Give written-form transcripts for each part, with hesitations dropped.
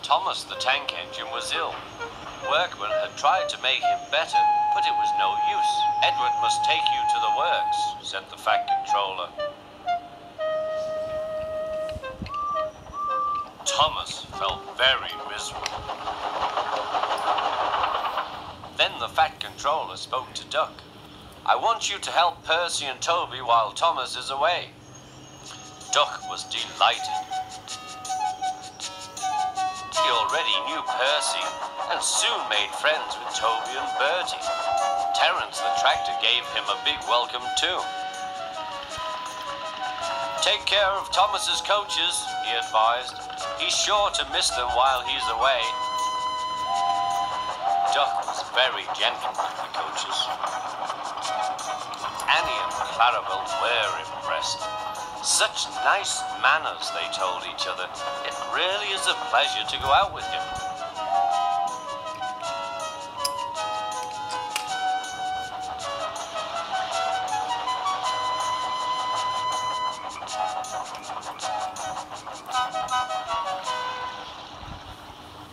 Thomas the tank engine was ill. Workmen had tried to make him better, but it was no use. Edward must take you to the works, said the Fat Controller. Thomas felt very miserable. Then the Fat Controller spoke to Duck. I want you to help Percy and Toby while Thomas is away. Duck was delighted. He already knew Percy and soon made friends with Toby and Bertie. Terence the tractor gave him a big welcome too. Take care of Thomas's coaches, he advised. He's sure to miss them while he's away. Duck was very gentle with the coaches. Annie and Clarabelle were impressed. Such nice manners, they told each other. It really is a pleasure to go out with him.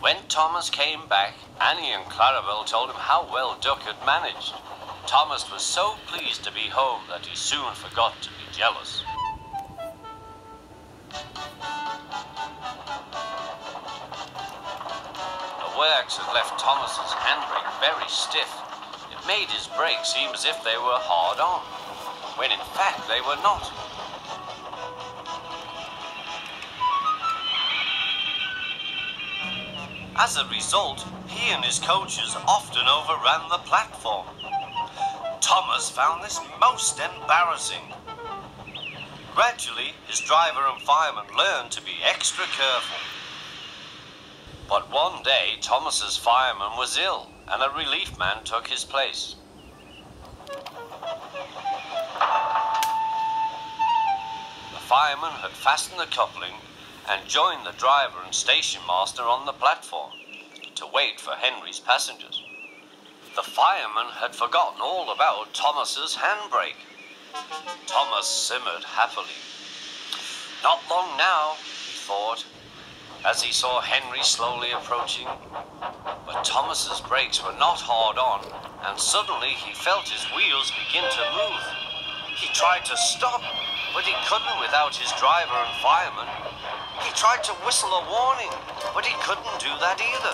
When Thomas came back, Annie and Clarabelle told him how well Duck had managed. Thomas was so pleased to be home that he soon forgot to be jealous. The works had left Thomas's handbrake very stiff. It made his brakes seem as if they were hard on, when in fact they were not. As a result, he and his coaches often overran the platform. Thomas found this most embarrassing. Gradually, his driver and fireman learned to be extra careful. But one day, Thomas's fireman was ill, and a relief man took his place. The fireman had fastened the coupling and joined the driver and station master on the platform to wait for Henry's passengers. The fireman had forgotten all about Thomas's handbrake. Thomas simmered happily. Not long now, he thought, as he saw Henry slowly approaching. But Thomas's brakes were not hard on, and suddenly he felt his wheels begin to move. He tried to stop, but he couldn't without his driver and fireman. He tried to whistle a warning, but he couldn't do that either.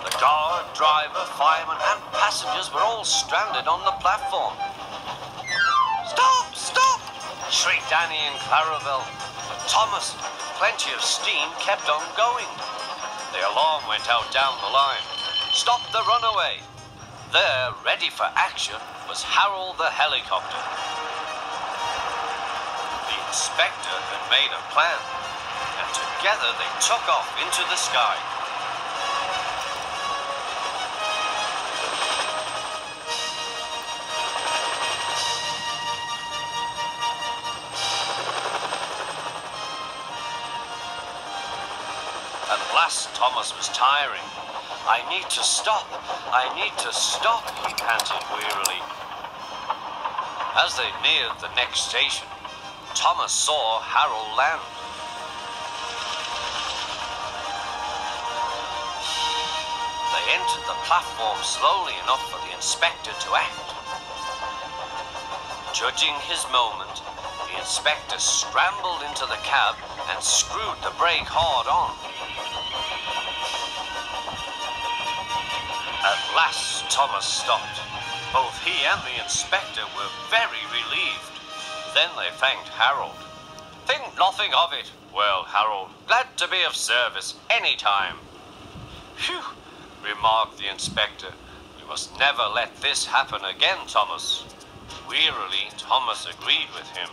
The guard, driver, fireman, and passengers were all stranded on the platform. Stop! Stop! Shrieked Annie and Clarabelle. But Thomas, with plenty of steam, kept on going. The alarm went out down the line. Stop the runaway! There, ready for action, was Harold the helicopter. The inspector had made a plan, and together they took off into the sky. At last, Thomas was tiring. I need to stop. I need to stop, he panted wearily. As they neared the next station, Thomas saw Harold land. They entered the platform slowly enough for the inspector to act. Judging his moment, the inspector scrambled into the cab and screwed the brake hard on. At last, Thomas stopped. Both he and the inspector were very relieved. Then they thanked Harold. Think nothing of it. Well, Harold, glad to be of service any time. Phew, remarked the inspector. We must never let this happen again, Thomas. Wearily, Thomas agreed with him.